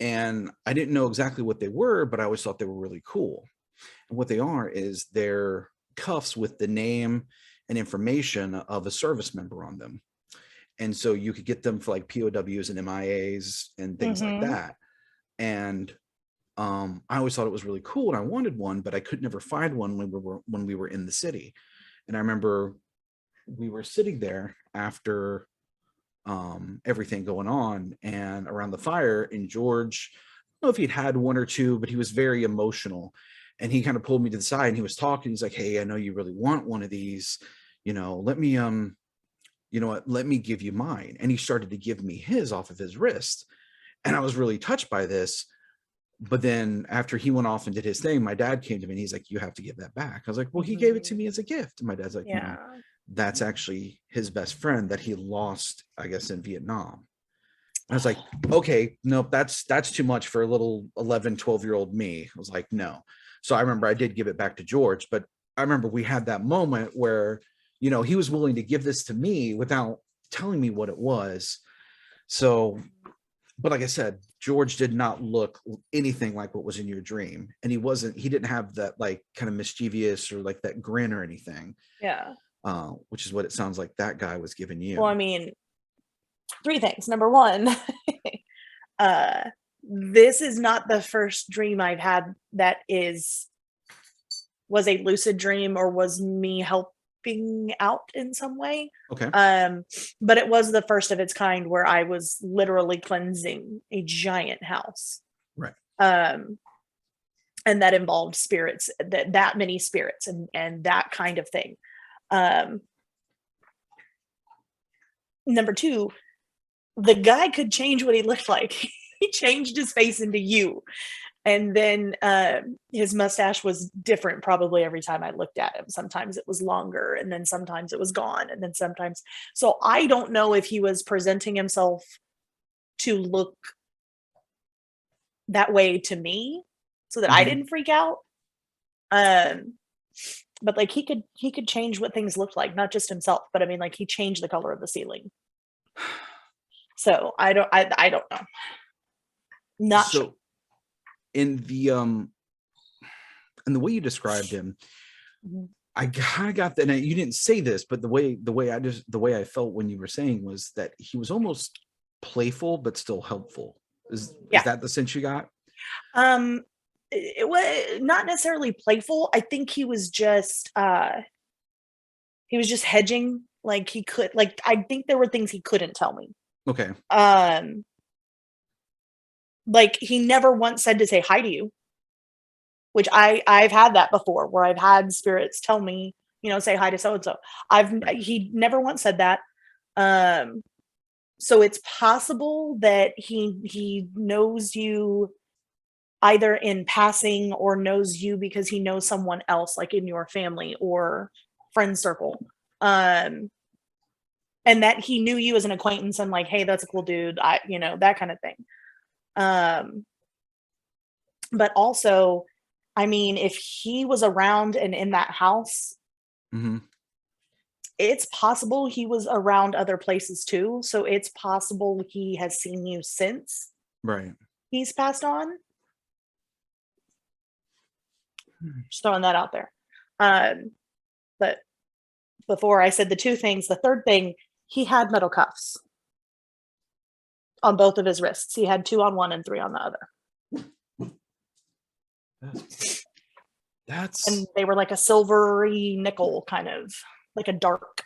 A: and I didn't know exactly what they were, but I always thought they were really cool. And what they are is they're cuffs with the name and information of a service member on them. And so you could get them for like POWs and MIAs and things like
B: Mm-hmm.
A: that. And I always thought it was really cool and I wanted one, but I could never find one when we were in the city. And I remember we were sitting there after everything going on and around the fire, and George, I don't know if he'd had one or two, but he was very emotional. And he kind of pulled me to the side and he was talking. He's like, "Hey, I know you really want one of these. Let me you know what, let me give you mine." And he started to give me his off of his wrist. And I was really touched by this. But then after he went off and did his thing, my dad came to me and he's like, "You have to give that back." I was like, "Well, he gave it to
B: Mm-hmm.
A: me as a gift." And my dad's like, "No,
B: Yeah.
A: that's actually his best friend that he lost, I guess, in Vietnam." I was like, "Okay, nope, that's too much for a little 11, 12-year-old me." I was like, "No." So I remember I did give it back to George, but I remember we had that moment where, he was willing to give this to me without telling me what it was. So, but like I said, George did not look anything like what was in your dream. And he didn't have that like kind of mischievous or like that grin or anything,
B: Yeah.
A: which is what it sounds like that guy was giving
B: Well, I
A: you.
B: mean, three things. Number one, uh, this is not the first dream I've had that was a lucid dream or was me helping out in some way.
A: Okay.
B: But it was the first of its kind where I was literally cleansing a giant house.
A: Right.
B: And that involved spirits, that many spirits and that kind of thing. Number two, the guy could change what he looked like. He changed his face into you. And then his mustache was different probably every time I looked at him. Sometimes it was longer, and then sometimes it was gone, and then sometimes. So I don't know if he was presenting himself to look that way to me so that I
A: Mm-hmm.
B: didn't freak out. But like he could change what things looked like, not just himself, but I mean, like he changed the color of the ceiling. So I don't know. Not sure.
A: So in the way you described him,
B: Mm-hmm.
A: I kind of got that. And you didn't say this, but the way I felt when you were saying was that he was almost playful but still helpful. Is
B: Yeah.
A: that the sense you got?
B: It was not necessarily playful. I think he was just hedging. Like he could, like I think there were things he couldn't tell me.
A: Okay.
B: Like he never once said to say hi to you, which I've had that before, where I've had spirits tell me, say hi to so and so. He never once said that. So it's possible that he knows you either in passing or knows you because he knows someone else, like in your family or friend circle. And that he knew you as an acquaintance and like, hey, that's a cool dude. That kind of thing. But also, I mean, if he was around and in that house,
A: Mm-hmm.
B: it's possible he was around other places too. So it's possible he has seen you since
A: Right.
B: he's passed on. Just throwing that out there. But before I said the two things, the third thing, he had metal cuffs on both of his wrists. He had 2 on one and 3 on the other. And they were like a silvery nickel, kind of like a dark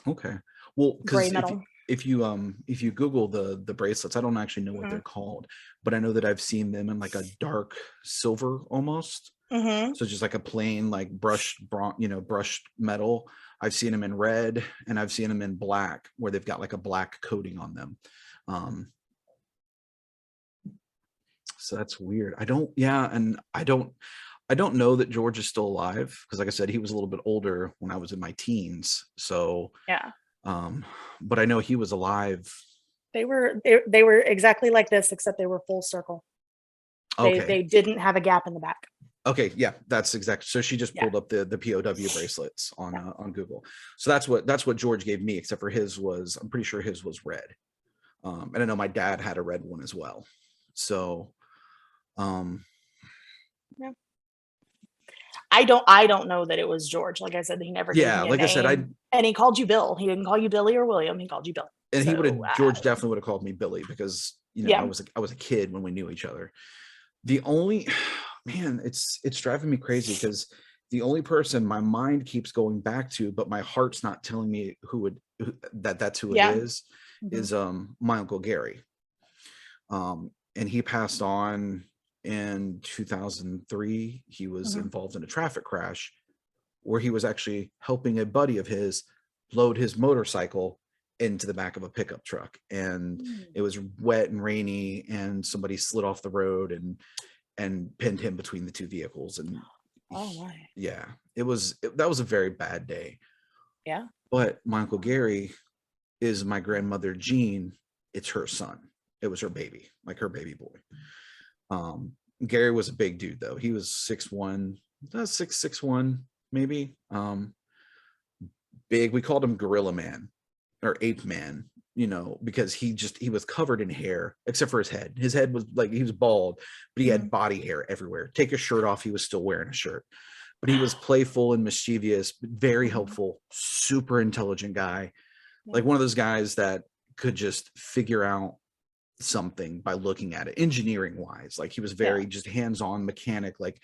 A: Okay. Well,
B: gray
A: because
B: metal.
A: if you Google the bracelets, I don't actually know what they're called, but I know that I've seen them in like a dark silver almost.
B: Mm-hmm.
A: So just like a plain like brushed metal. I've seen them in red and I've seen them in black where they've got like a black coating on them. So that's weird. And I don't know that George is still alive because, like I said, he was a little bit older when I was in my teens. So
B: Yeah.
A: But I know he was alive.
B: They were exactly like this, except they were full circle.
A: Okay.
B: They didn't have a gap in the back.
A: Okay, yeah, that's exactly. So she just pulled up the POW bracelets on Google. So that's what George gave me, except for his was, I'm pretty sure his was red. And I know my dad had a red one as well. So
B: Yeah. I don't know that it was George. Like I said, he never gave
A: Yeah,
B: me a
A: like I said,
B: name, and he called you Bill. He didn't call you Billy or William. He called you Bill.
A: and he would
B: So,
A: have George definitely would have called me Billy because
B: yeah,
A: I was a kid when we knew each other. The only man, it's driving me crazy because the only person my mind keeps going back to, but my heart's not telling me that's who it
B: yeah. Mhm,
A: is my Uncle Gary. And he passed on in 2003. He was
B: mhm.
A: involved in a traffic crash where he was actually helping a buddy of his load his motorcycle into the back of a pickup truck, and
B: Mm.
A: it was wet and rainy, and somebody slid off the road and pinned him between the two vehicles. And
B: Oh my.
A: yeah, that was a very bad day.
B: Yeah.
A: But my Uncle Gary is my grandmother Jean. It's her son. It was her baby, like her baby boy. Gary was a big dude though. He was 6'1", 6'1", maybe. Big. We called him Gorilla Man or Ape Man, because he was covered in hair except for his head. His head was like, he was bald, but he
B: Mhm.
A: had body hair everywhere. Take his shirt off, he was still wearing a shirt. But he was playful and mischievous, very
B: Mhm.
A: helpful, super intelligent guy.
B: Yeah.
A: Like one of those guys that could just figure out something by looking at it, engineering wise. Like he was
B: Yeah.
A: very just hands-on mechanic, like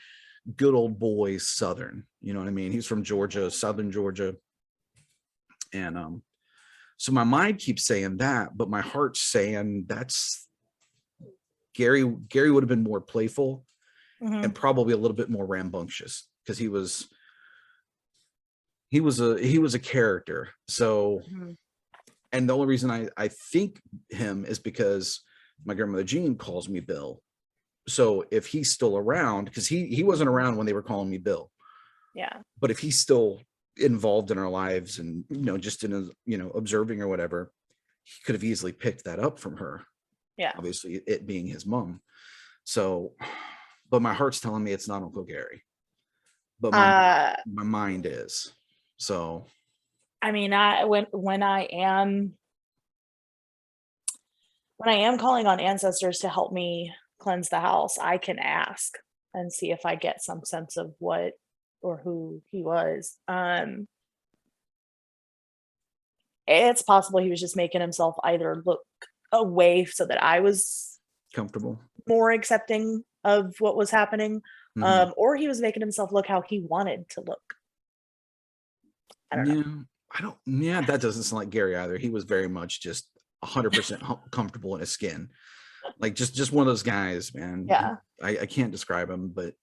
A: good old boy Southern. You know what I mean? He's from Georgia, Southern Georgia. And so my mind keeps saying that, but my heart's saying that's Gary. Gary would have been more playful and
B: Mhm.
A: probably a little bit more rambunctious because he was a character. So,
B: Mhm.
A: and the only reason I think him is because my grandmother Jean calls me Bill. So if he's still around, because he wasn't around when they were calling me Bill,
B: Yeah.
A: but if he's still involved in our lives and just in a, observing or whatever, he could have easily picked that up from her,
B: Yeah.
A: obviously it being his mom. So, but my heart's telling me it's not Uncle Gary, but
B: Uh,
A: my mind is. So
B: I mean, when I am calling on ancestors to help me cleanse the house, I can ask and see if I get some sense of what or who he was. It's possible he was just making himself either look away so that I was
A: comfortable.
B: more accepting of what was happening,
A: Mhm.
B: or he was making himself look how he wanted to look. I don't know.
A: Yeah, I don't. Yeah, that doesn't sound like Gary either. He was very much just 100% comfortable in his skin, like just one of those guys, man.
B: Yeah.
A: I can't describe him, but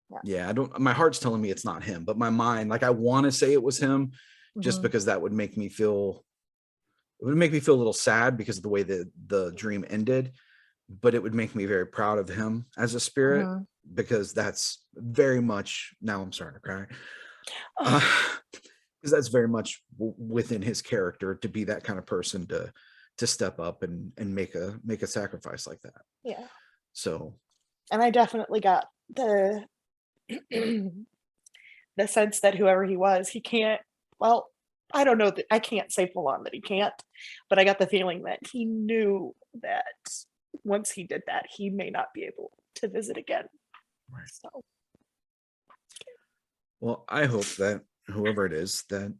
B: Yeah.
A: yeah, I don't. My heart's telling me it's not him, but my mind, like, I want to say it was him, just
B: Mhm.
A: because that would make me feel. It would make me feel a little sad because of the way the dream ended, but it would make me very proud of him as a spirit
B: Mhm.
A: because that's very much. Now I'm starting to cry. Because that's very much within his character to be that kind of person to step up and make a sacrifice like that.
B: Yeah.
A: So
B: And I definitely got the the sense that whoever he was, he can't, well, I don't know that I can't say full on that he can't, but I got the feeling that he knew that once he did that, he may not be able to visit again.
A: right.
B: So,
A: Well, I hope that whoever it is that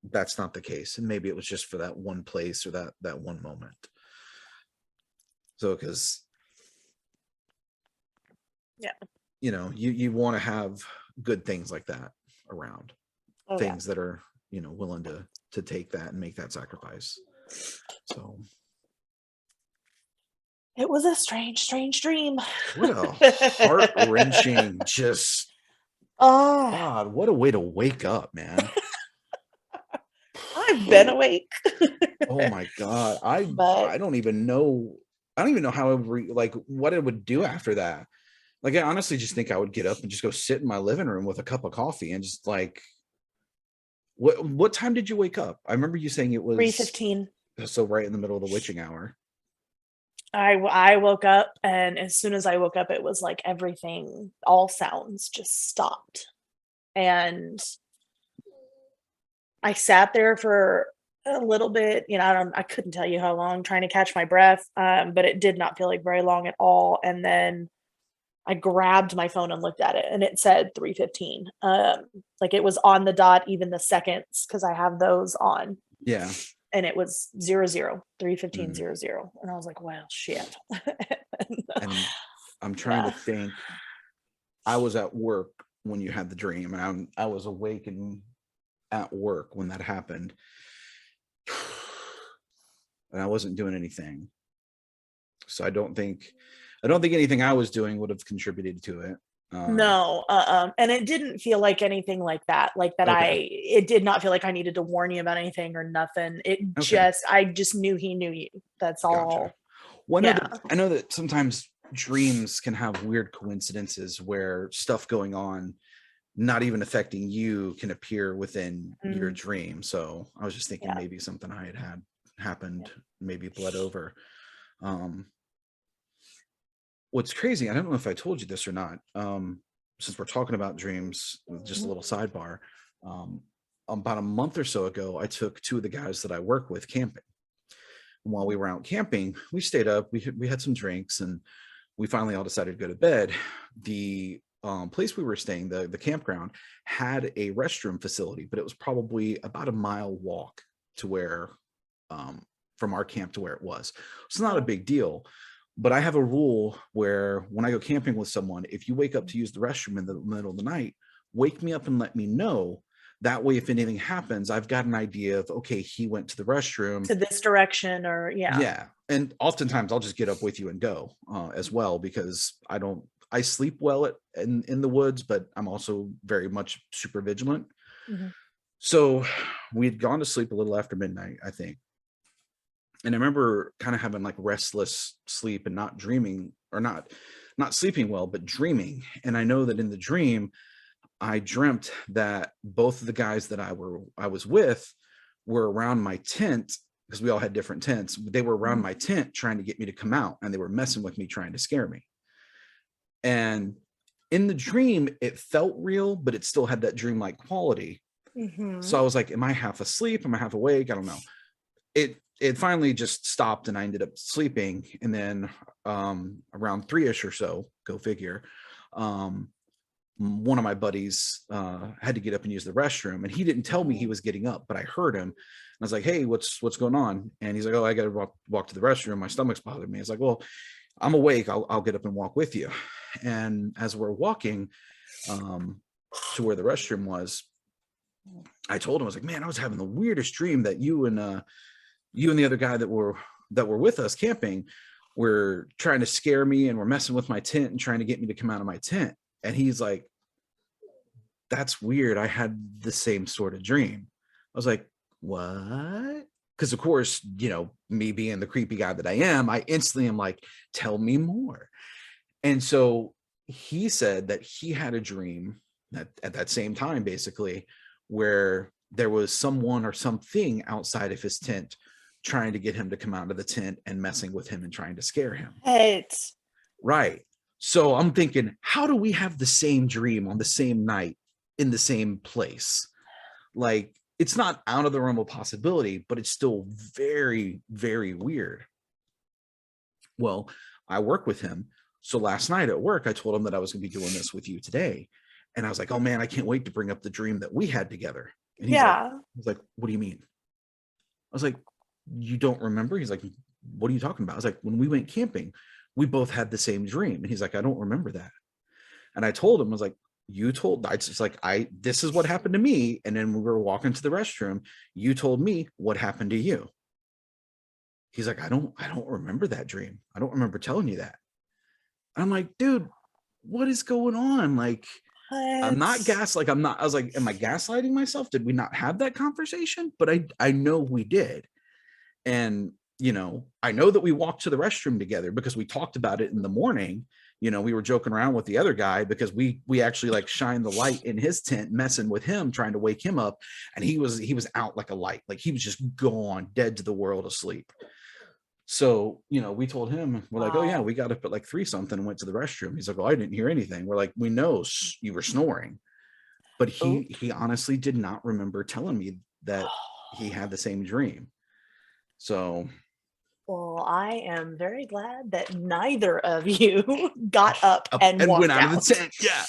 A: that's not the case, and maybe it was just for that one place or that one moment. So because
B: yeah.
A: you want to have good things like that around,
B: Oh, yeah.
A: things that are willing to take that and make that sacrifice. So
B: It was a strange, strange dream.
A: what a heart-wrenching, just
B: Oh,
A: God, what a way to wake up, man.
B: I've been awake.
A: Oh my God. I
B: But
A: I don't even know. I don't even know how like what it would do after that. Like I honestly just think I would get up and just go sit in my living room with a cup of coffee and just like what time did you wake up? I remember you saying it was
B: 3:15.
A: so right in the middle of the witching hour.
B: I woke up, and as soon as I woke up, it was like everything, all sounds just stopped. And I sat there for a little bit, I couldn't tell you how long, trying to catch my breath, but it did not feel like very long at all. And then I grabbed my phone and looked at it, and it said 3:15. Like it was on the dot, even the seconds, because I have those on.
A: Yeah.
B: And it was 00, 3:15,
A: Mm.
B: 00. And I was like, well, shit.
A: And I'm trying to
B: Yeah.
A: think. I was at work when you had the dream, and I was awake and at work when that happened. And I wasn't doing anything. So I don't think anything I was doing would have contributed to it.
B: No, and it didn't feel like anything like that. Like that
A: Okay.
B: it did not feel like I needed to warn you about anything or nothing.
A: Okay.
B: I just knew he knew you. That's
A: Gotcha.
B: all.
A: Well,
B: Yeah.
A: I know that sometimes dreams can have weird coincidences where stuff going on, not even affecting you, can appear within your
B: Mm,
A: dream. So I was just thinking
B: yeah.
A: maybe something I had happened,
B: Yeah.
A: maybe bled over. Um, what's crazy, I don't know if I told you this or not. Since we're talking about dreams, just a
B: Mhm.
A: little sidebar. Um, about a month or so ago, I took two of the guys that I work with camping. And while we were out camping, we stayed up, we had some drinks, and we finally all decided to go to bed. The place we were staying, the campground, had a restroom facility, but it was probably about a mile walk to where, from our camp to where it was. It's not a
B: Oh.
A: big deal. But I have a rule where when I go camping with someone, if you wake up to use the restroom in the middle of the night, wake me up and let me know. That way, if anything happens, I've got an idea of, okay, he went to the restroom.
B: To this direction, or yeah.
A: Yeah. And oftentimes I'll just get up with you and go as well, because I sleep well in the woods, but I'm also very much super vigilant.
B: Mhm.
A: So we had gone to sleep a little after midnight, I think. And I remember kind of having like restless sleep and not dreaming, or not sleeping well, but dreaming. And I know that in the dream, I dreamt that both of the guys that I was with were around my tent, because we all had different tents. They were around
B: Mhm.
A: my tent trying to get me to come out, and they were messing with me, trying to scare me. And in the dream, it felt real, but it still had that dreamlike quality. So I
B: Mhm.
A: was like, am I half asleep? Am I half awake? I don't know. It finally just stopped, and I ended up sleeping. And then around 3ish or so, go figure, um, one of my buddies had to get up and use the restroom, and he didn't tell me he
B: Mhm.
A: was getting up, but I heard him. And I was like, hey, what's going on? And he's like, oh, I gotta walk to the restroom, my stomach's bothering me. It's like, well, I'm awake, I'll get up and walk with you. And as we're walking um to where the restroom was, I told him, I was like, man, I was having the weirdest dream that you and the other guy that were with us camping were trying to scare me, and were messing with my tent and trying to get me to come out of my tent. And he's like, that's weird, I had the same sort of dream. I was like, what? Because of course, me being the creepy guy that I am, I instantly am like, tell me more. And so he said that he had a dream that at that same time, basically, where there was someone or something outside of his tent trying to get him to come out of the tent and messing with him and trying to scare him.
B: It's
A: Right. So I'm thinking, how do we have the same dream on the same night in the same place? Like, it's not out of the realm of possibility, but it's still very, very weird. Well, I work with him. So last night at work, I told him that I was going to be doing this with you today. And I was like, oh man, I can't wait to bring up the dream that we had together. And
B: yeah.
A: he's like, what do you mean? I was like, you don't remember? He's like, what are you talking about? I was like, when we went camping, we both had the same dream. And he's like, I don't remember that. And I told him, I was like, this is what happened to me. And then we were walking to the restroom. You told me what happened to you. He's like, I don't remember that dream. I don't remember telling you that. I'm like, dude, what is going on? Like, I'm not
B: What?
A: gas. Like, I'm not. I was like, am I gaslighting myself? Did we not have that conversation? But I know we did. And I know that we walked to the restroom together because we talked about it in the morning. We were joking around with the other guy because we actually like shined the light in his tent, messing with him, trying to wake him up. And he was out like a light. Like, he was just gone, dead to the world, asleep. So, we told him, we're like, oh yeah,
B: Wow.
A: we got up at like 3 something and went to the restroom. He's like, oh, I didn't hear anything. We're like, we know you were snoring. But
B: Oh.
A: he honestly did not remember telling me that he had the same dream. So
B: Well, I am very glad that neither of you got up
A: Up
B: and
A: and went
B: walked
A: out of the
B: out.
A: tent. Yeah.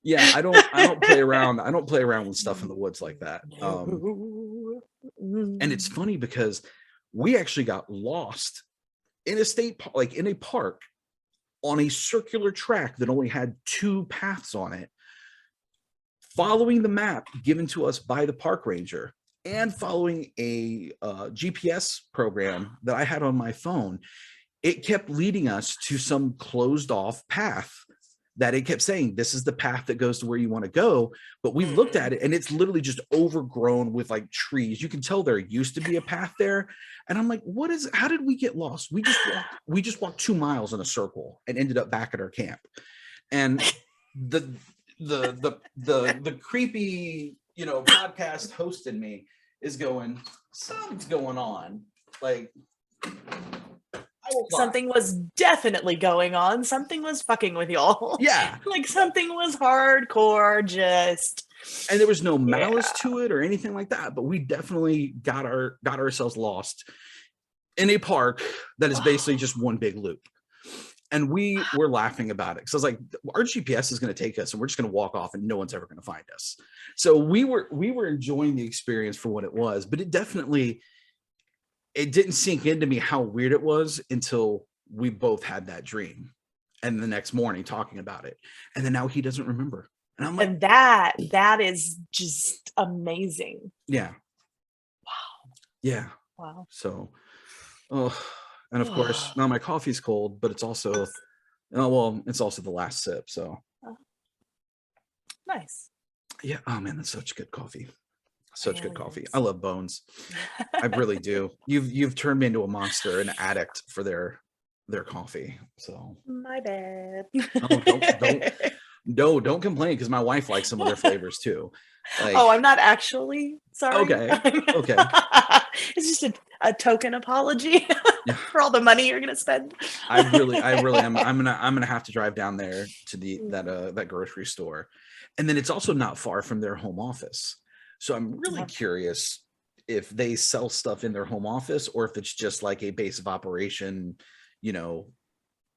A: Yeah, I don't play around. I don't play around with stuff in the woods like that.
B: No.
A: And it's funny because we actually got lost in a like in a park on a circular track that only had two paths on it, following the map given to us by the park ranger and following a GPS program that I had on my phone. It kept leading us to some closed off path that it kept saying, this is the path that goes to where you want to go. But we looked at it and it's literally just overgrown with like trees. You can tell there used to be a path there. And I'm like, how did we get lost? We just walked 2 miles in a circle and ended up back at our camp. And the creepy, podcast host in me is going, something's going on. Like,
B: something was definitely going on. Something was fucking with y'all.
A: Yeah.
B: Like something was hardcore just.
A: And there was no malice to it or anything like that, but we definitely got ourselves lost in a park that is basically just one big loop. And we were laughing about it because I was like, our GPS is going to take us and we're just going to walk off and no one's ever going to find us. So we were enjoying the experience for what it was, but it didn't sink into me how weird it was until we both had that dream and the next morning talking about it. And then now he doesn't remember. And I'm like,
B: and that is just amazing.
A: Yeah.
B: Wow.
A: Yeah.
B: Wow.
A: So, and of course, now my coffee's cold, but it's also, it's also the last sip. So
B: nice.
A: Yeah. Oh man, that's such good coffee. Such good coffee. I love Bones. I really do. You've turned me into a monster, an addict for their coffee. So
B: my bad.
A: Don't complain because my wife likes some of their flavors too. Like,
B: I'm not actually sorry.
A: Okay.
B: It's just a token apology for all the money you're gonna spend.
A: I really am. I'm gonna have to drive down there to that grocery store, and then it's also not far from their home office. So I'm really curious if they sell stuff in their home office or if it's just like a base of operation,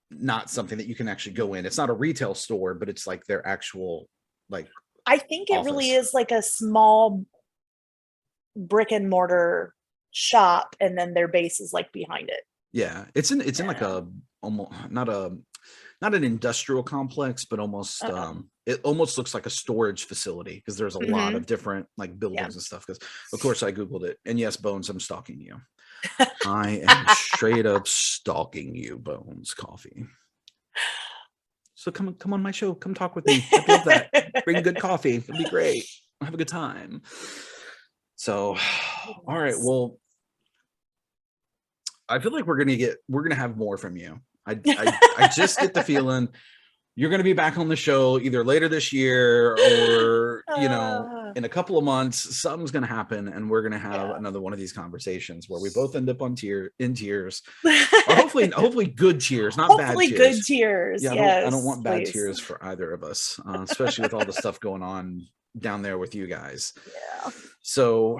A: not something that you can actually go in. It's not a retail store, but it's like their actual like.
B: I think it really is like a small brick and mortar shop, and then their base is like behind it.
A: Yeah, it's in like a almost not an industrial complex, but almost it almost looks like a storage facility because there's a lot of different like buildings and stuff. Because of course I googled it, and yes, Bones, I'm stalking you. I am straight up stalking you, Bones Coffee. So come on my show, come talk with me. I'd love that. Bring good coffee, it'd be great. I'll have a good time. So, all right, well, I feel like we're gonna have more from you. I just get the feeling you're going to be back on the show either later this year or in a couple of months. Something's going to happen and we're going to have another one of these conversations where we both end up in tears, or hopefully good tears, not bad tears.
B: Good tears.
A: Yeah, I don't want bad tears for either of us, especially with all the stuff going on down there with you guys.
B: Yeah. So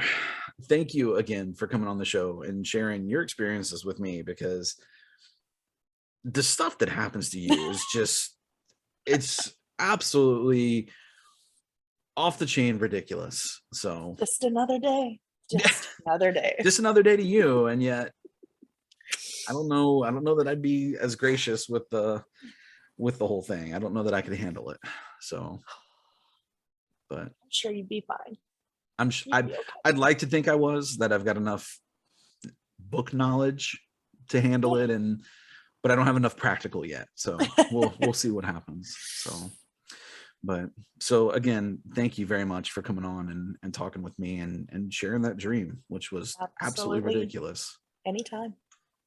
A: thank you again for coming on the show and sharing your experiences with me, because the stuff that happens to you is just, it's absolutely off the chain ridiculous. So
B: just another day, just another day
A: to you. And yet I don't know that I'd be as gracious with the whole thing. I don't know that I could handle it. So, but I'm
B: sure you'd be fine.
A: I'd like to think that I've got enough book knowledge to handle it, but I don't have enough practical yet. So we'll see what happens. So again, thank you very much for coming on and talking with me and sharing that dream, which was absolutely ridiculous.
B: Anytime.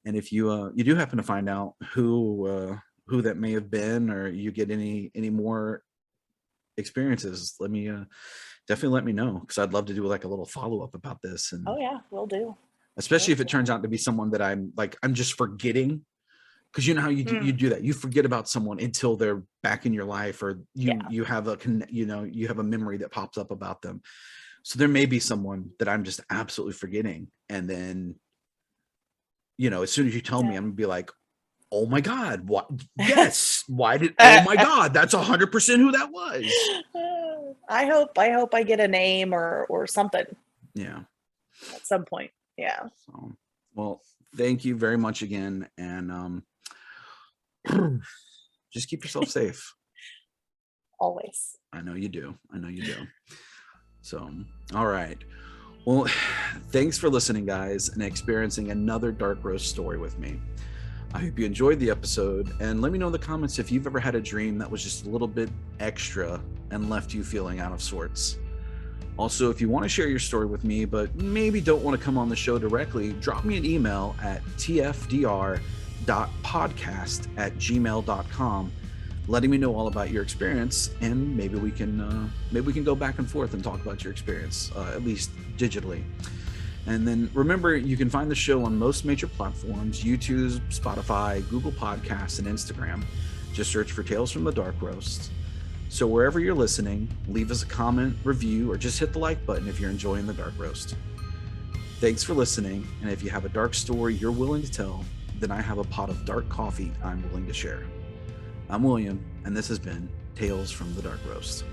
B: And
A: if you do happen to find out who that may have been, or you get any more experiences, definitely let me know, because I'd love to do like a little follow-up about this. And
B: will do.
A: Especially if it turns out to be someone that I'm just forgetting. Because you know how you do that. You forget about someone until they're back in your life, or you have a memory that pops up about them. So there may be someone that I'm just absolutely forgetting, and then as soon as you tell me,
B: Yeah.
A: I'm gonna be like, oh my God, what? Yes. Oh my God, that's 100% who that was.
B: I hope I get a name or something
A: Yeah.
B: at some point. Yeah.
A: So, well, thank you very much again. And just keep yourself safe.
B: Always.
A: I know you do. So, all right. Well, thanks for listening, guys, and experiencing another dark roast story with me. I hope you enjoyed the episode, and let me know in the comments if you've ever had a dream that was just a little bit extra and left you feeling out of sorts. Also, if you want to share your story with me, but maybe don't want to come on the show directly, drop me an email at tfdr.podcast@gmail.com, letting me know all about your experience, and maybe we can go back and forth and talk about your experience, at least digitally. And then remember, you can find the show on most major platforms: YouTube, Spotify, Google Podcasts, and Instagram. Just search for Tales from the Dark Roast. So wherever you're listening, leave us a comment, review, or just hit the like button if you're enjoying the Dark Roast. Thanks for listening, and if you have a dark story you're willing to tell, then I have a pot of dark coffee I'm willing to share. I'm William, and this has been Tales from the Dark Roast.